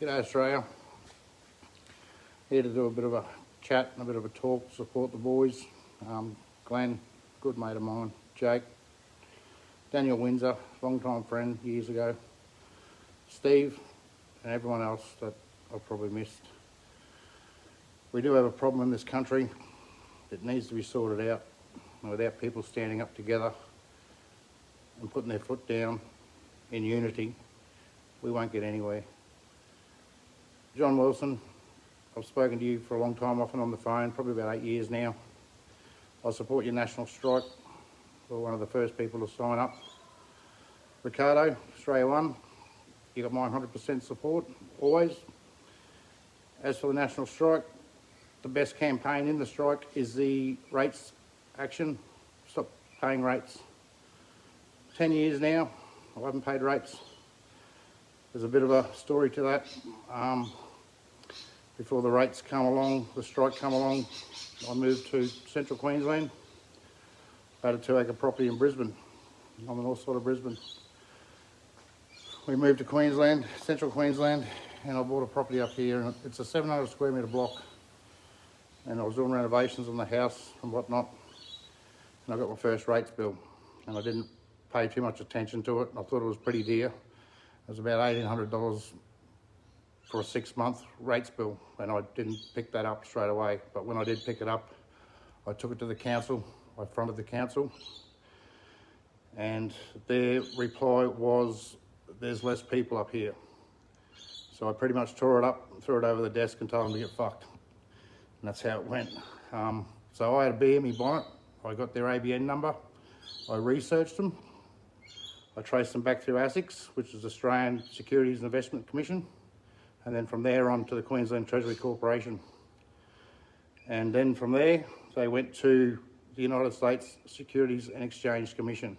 G'day Australia. Here to do a bit of a chat and a bit of a talk, support the boys. Glenn, good mate of mine. Jake, Daniel Windsor, long-time friend years ago. Steve, and everyone else that I've probably missed. We do have a problem in this country that needs to be sorted out, and without people standing up together and putting their foot down in unity, we won't get anywhere. John Wilson, I've spoken to you for a long time, often on the phone, probably about 8 years now. I support your national strike. We're one of the first people to sign up. Ricardo, Australia One, you got my 100% support, always. As for the national strike, the best campaign in the strike is the rates action. Stop paying rates. 10 years now, I haven't paid rates. There's a bit of a story to that. Before the rates come along, the strike come along, I moved to central Queensland. I had a 2-acre property in Brisbane, on the north side of Brisbane. We moved to Queensland, central Queensland, and I bought a property up here, and it's a 700 square metre block. And I was doing renovations on the house and whatnot, and I got my first rates bill, and I didn't pay too much attention to it. I thought it was pretty dear. It was about $1,800 for a 6-month rates bill, and I didn't pick that up straight away. But when I did pick it up, I took it to the council. I fronted the council, and their reply was, there's less people up here. So I pretty much tore it up, threw it over the desk and told them to get fucked. And that's how it went. So I had a bee in my bonnet. I got their ABN number. I researched them. I traced them back through ASIC, which is Australian Securities and Investment Commission. And then from there on to the Queensland Treasury Corporation. And then from there, they went to the United States Securities and Exchange Commission.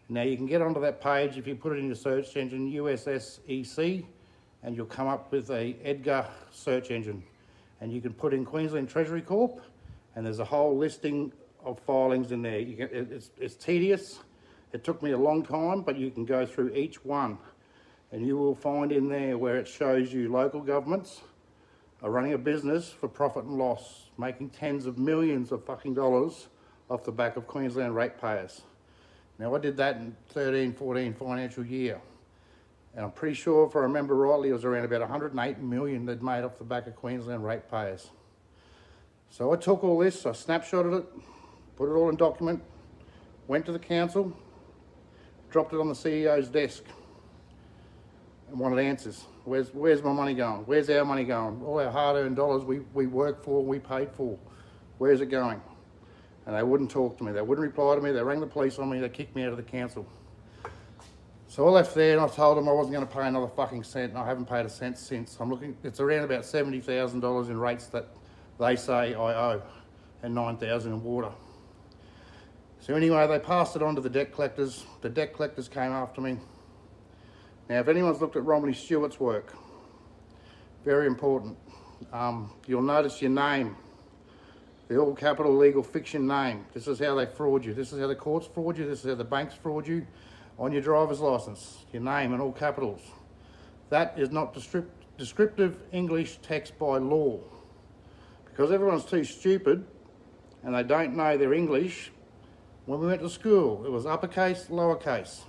Now you can get onto that page if you put it in your search engine, USSEC, and you'll come up with a Edgar search engine. And you can put in Queensland Treasury Corp, and there's a whole listing of filings in there. It's tedious. It took me a long time, but you can go through each one. And you will find in there where it shows you local governments are running a business for profit and loss, making tens of millions of fucking dollars off the back of Queensland ratepayers. Now I did that in 13-14 financial year. And I'm pretty sure, if I remember rightly, it was around about 108 million they'd made off the back of Queensland ratepayers. So I took all this, I snapshotted it, put it all in document, went to the council, dropped it on the CEO's desk, and wanted answers. Where's my money going? Where's our money going? All our hard-earned dollars we worked for, we paid for. Where's it going? And they wouldn't talk to me. They wouldn't reply to me. They rang the police on me. They kicked me out of the council. So I left there and I told them I wasn't going to pay another fucking cent, and I haven't paid a cent since. It's around about $70,000 in rates that they say I owe, and $9,000 in water. So anyway, they passed it on to the debt collectors. The debt collectors came after me. Now, if anyone's looked at Romilly Stewart's work, very important. You'll notice your name, the all capital legal fiction name. This is how they fraud you. This is how the courts fraud you. This is how the banks fraud you. On your driver's license, your name in all capitals. That is not descriptive English text by law. Because everyone's too stupid and they don't know their English, when we went to school, it was uppercase, lowercase.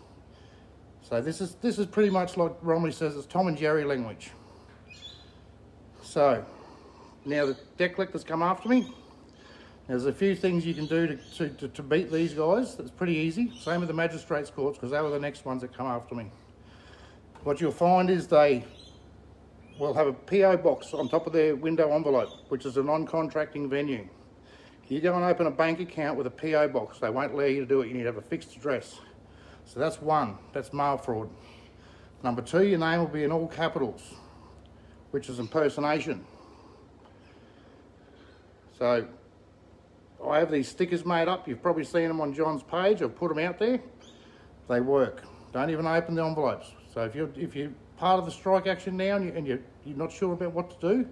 So this is pretty much like Romilly says, it's Tom and Jerry language. So, now the debt collectors come after me. There's a few things you can do to beat these guys. It's pretty easy. Same with the magistrates' courts, because they were the next ones that come after me. What you'll find is they will have a PO box on top of their window envelope, which is a non-contracting venue. You go and open a bank account with a PO box. They won't allow you to do it. You need to have a fixed address. So that's one. That's mail fraud. Number two, your name will be in all capitals, which is impersonation. So I have these stickers made up. You've probably seen them on John's page. I've put them out there. They work. Don't even open the envelopes. So if you're part of the strike action now and you're not sure about what to do,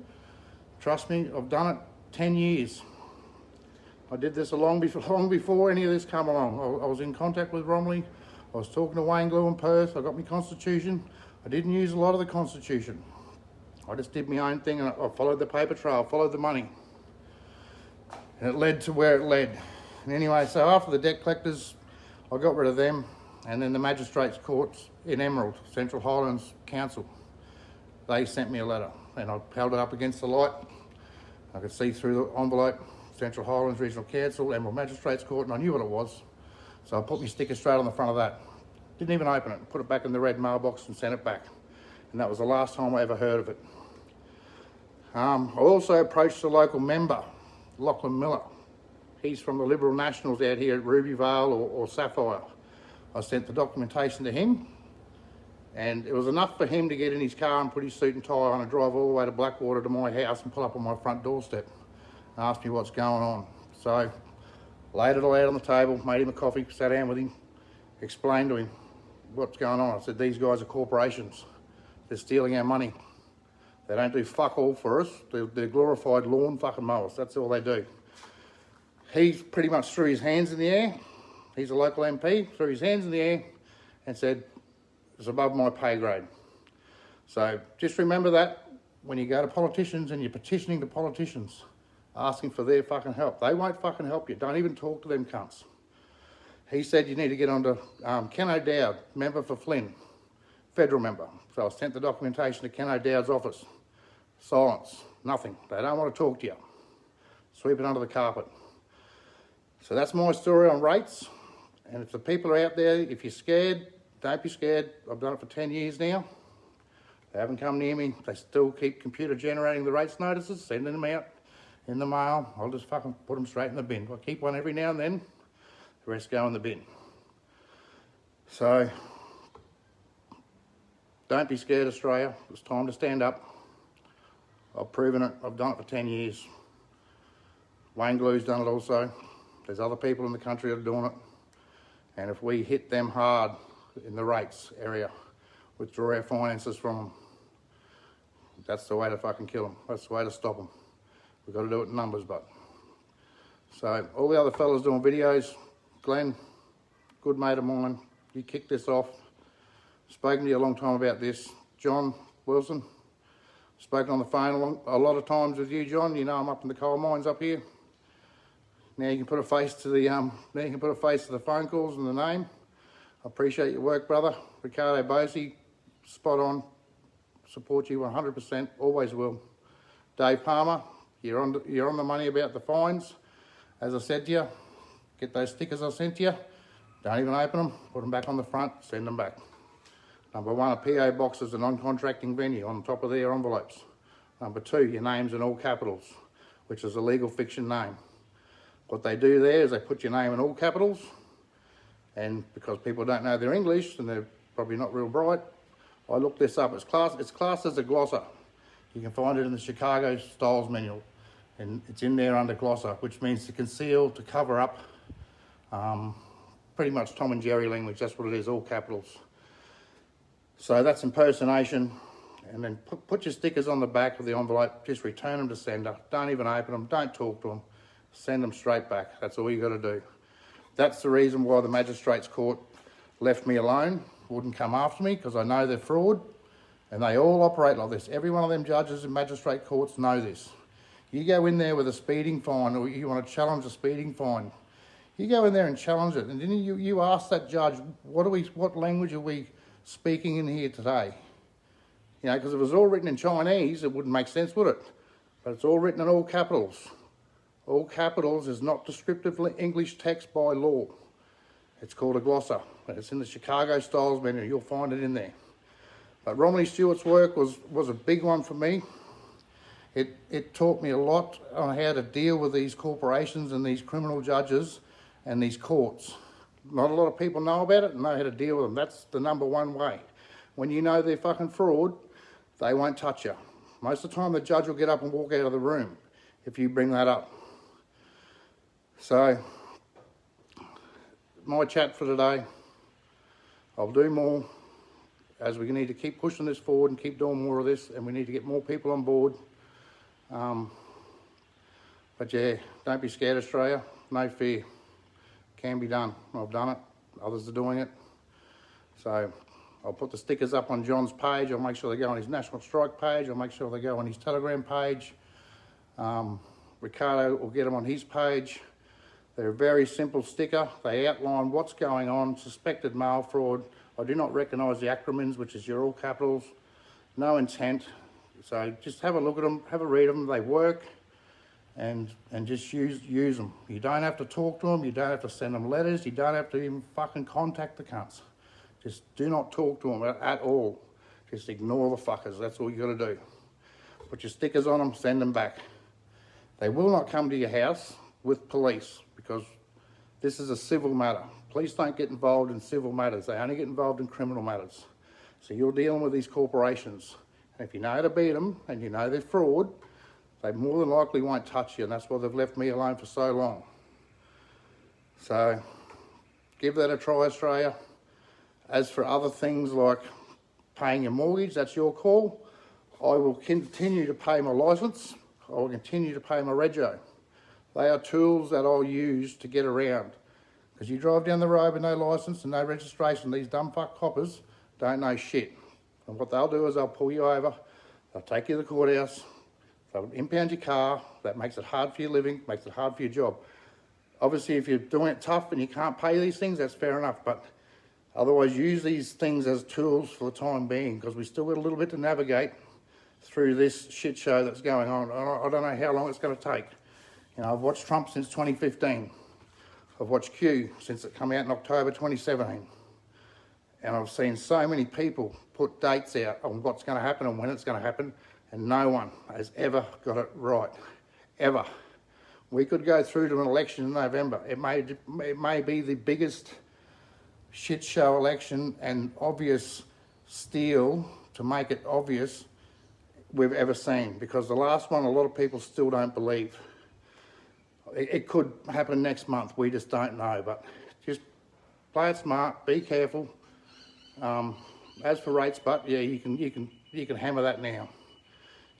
trust me, I've done it 10 years. I did this long before any of this came along. I was in contact with Romilly. I was talking to Wayne Glue in Perth. I got my constitution. I didn't use a lot of the constitution. I just did my own thing and I followed the paper trail, followed the money. And it led to where it led. And anyway, so after the debt collectors, I got rid of them, and then the magistrates' courts in Emerald, Central Highlands Council, they sent me a letter, and I held it up against the light. I could see through the envelope, Central Highlands Regional Council, Emerald Magistrates Court, and I knew what it was. So I put my sticker straight on the front of that. Didn't even open it, put it back in the red mailbox and sent it back. And that was the last time I ever heard of it. I also approached the local member, Lachlan Miller. He's from the Liberal Nationals out here at Rubyvale or Sapphire. I sent the documentation to him, and it was enough for him to get in his car and put his suit and tie on and drive all the way to Blackwater to my house and pull up on my front doorstep and ask me what's going on. So laid it all out on the table, made him a coffee, sat down with him, explained to him what's going on. I said, these guys are corporations. They're stealing our money. They don't do fuck all for us. They're glorified lawn fucking mowers. That's all they do. He pretty much threw his hands in the air. He's a local MP, threw his hands in the air and said, it's above my pay grade. So just remember that when you go to politicians and you're petitioning to politicians, asking for their fucking help. They won't fucking help you. Don't even talk to them cunts. He said you need to get onto Ken O'Dowd, member for Flynn, federal member. So I sent the documentation to Ken O'Dowd's office. Silence, nothing. They don't want to talk to you. Sweep it under the carpet. So that's my story on rates. And if the people are out there, if you're scared, don't be scared. I've done it for 10 years now. They haven't come near me. They still keep computer generating the rates notices, sending them out in the mail. I'll just fucking put them straight in the bin. I keep one every now and then. The rest go in the bin. So don't be scared, Australia. It's time to stand up. I've proven it. I've done it for 10 years. Wayne Glue's done it also. There's other people in the country that are doing it. And if we hit them hard in the rates area, withdraw our finances from them, that's the way to fucking kill them. That's the way to stop them. We've got to do it in numbers, but. So all the other fellas doing videos, Glenn, good mate of mine, you kicked this off. Spoken to you a long time about this. John Wilson, spoken on the phone a lot of times with you, John. You know I'm up in the coal mines up here. Now you can put a face to the phone calls and the name. I appreciate your work, brother. Ricardo Bosey, spot on. Support you 100%. Always will. Dave Palmer, you're on the money about the fines. As I said to you, get those stickers I sent you. Don't even open them. Put them back on the front. Send them back. Number one, a PO box is a non-contracting venue on top of their envelopes. Number two, your name's in all capitals, which is a legal fiction name. What they do there is they put your name in all capitals, and because people don't know their English and they're probably not real bright, I looked this up. It's classed as a glosser. You can find it in the Chicago Styles Manual, and it's in there under glosser, which means to conceal, to cover up, pretty much Tom and Jerry language. That's what it is, all capitals. So that's impersonation. And then put your stickers on the back of the envelope, just return them to sender. Don't even open them, don't talk to them. Send them straight back. That's all you got to do. That's the reason why the magistrates court left me alone, wouldn't come after me, because I know they're fraud, and they all operate like this. Every one of them judges in magistrate courts know this. You go in there with a speeding fine, or you want to challenge a speeding fine, you go in there and challenge it, and then you ask that judge, what language are we speaking in here today? You know, because if it was all written in Chinese, it wouldn't make sense, would it? But it's all written in all capitals. All capitals is not descriptive English text by law. It's called a glosser. It's in the Chicago Styles Manual. You'll find it in there. But Romney Stewart's work was a big one for me. It taught me a lot on how to deal with these corporations and these criminal judges and these courts. Not a lot of people know about it and know how to deal with them. That's the number one way. When you know they're fucking fraud, they won't touch you. Most of the time the judge will get up and walk out of the room if you bring that up. So, my chat for today. I'll do more, as we need to keep pushing this forward and keep doing more of this, and we need to get more people on board. But yeah, don't be scared, Australia. No fear. It can be done. I've done it. Others are doing it. So I'll put the stickers up on John's page. I'll make sure they go on his National Strike page. I'll make sure they go on his Telegram page. Ricardo will get them on his page. They're a very simple sticker. They outline what's going on, suspected mail fraud. I do not recognise the acronyms, which is your all capitals, no intent. So just have a look at them, have a read of them. They work, and just use them. You don't have to talk to them. You don't have to send them letters. You don't have to even fucking contact the cunts. Just do not talk to them at all. Just ignore the fuckers. That's all you got to do. Put your stickers on them, send them back. They will not come to your house with police because this is a civil matter. Police don't get involved in civil matters. They only get involved in criminal matters. So you're dealing with these corporations. And if you know how to beat them and you know they're fraud, they more than likely won't touch you, and that's why they've left me alone for so long. So give that a try, Australia. As for other things like paying your mortgage, that's your call. I will continue to pay my licence. I will continue to pay my rego. They are tools that I'll use to get around. Because you drive down the road with no licence and no registration, these dumb fuck coppers don't know shit. And what they'll do is they'll pull you over, they'll take you to the courthouse, they'll impound your car. That makes it hard for your living, makes it hard for your job. Obviously, if you're doing it tough and you can't pay these things, that's fair enough. But otherwise, use these things as tools for the time being, because we still got a little bit to navigate through this shit show that's going on. I don't know how long it's going to take. You know, I've watched Trump since 2015. I've watched Q since it came out in October 2017. And I've seen so many people put dates out on what's going to happen and when it's going to happen, and no one has ever got it right, ever. We could go through to an election in November. It may be the biggest shit show election and obvious steal to make it obvious we've ever seen, because the last one a lot of people still don't believe. It could happen next month, we just don't know, but just play it smart, be careful. As for rates, but yeah, you can hammer that now.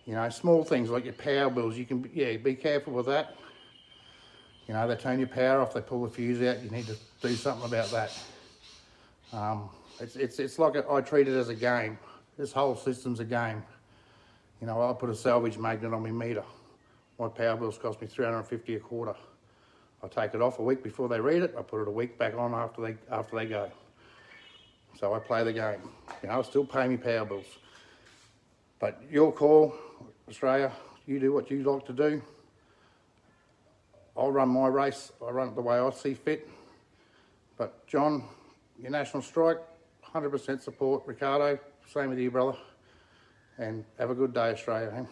You know, small things like your power bills, you can be careful with that. You know, they turn your power off, they pull the fuse out, you need to do something about that. It's like I treat it as a game. This whole system's a game. You know, I put a salvage magnet on my meter. My power bills cost me $350 a quarter. I take it off a week before they read it. I put it a week back on after they go. So I play the game. You know, I still pay me power bills. But your call, Australia. You do what you like to do. I'll run my race. I run it the way I see fit. But John, your National Strike, 100% support. Ricardo, same with you, brother. And have a good day, Australia. Eh?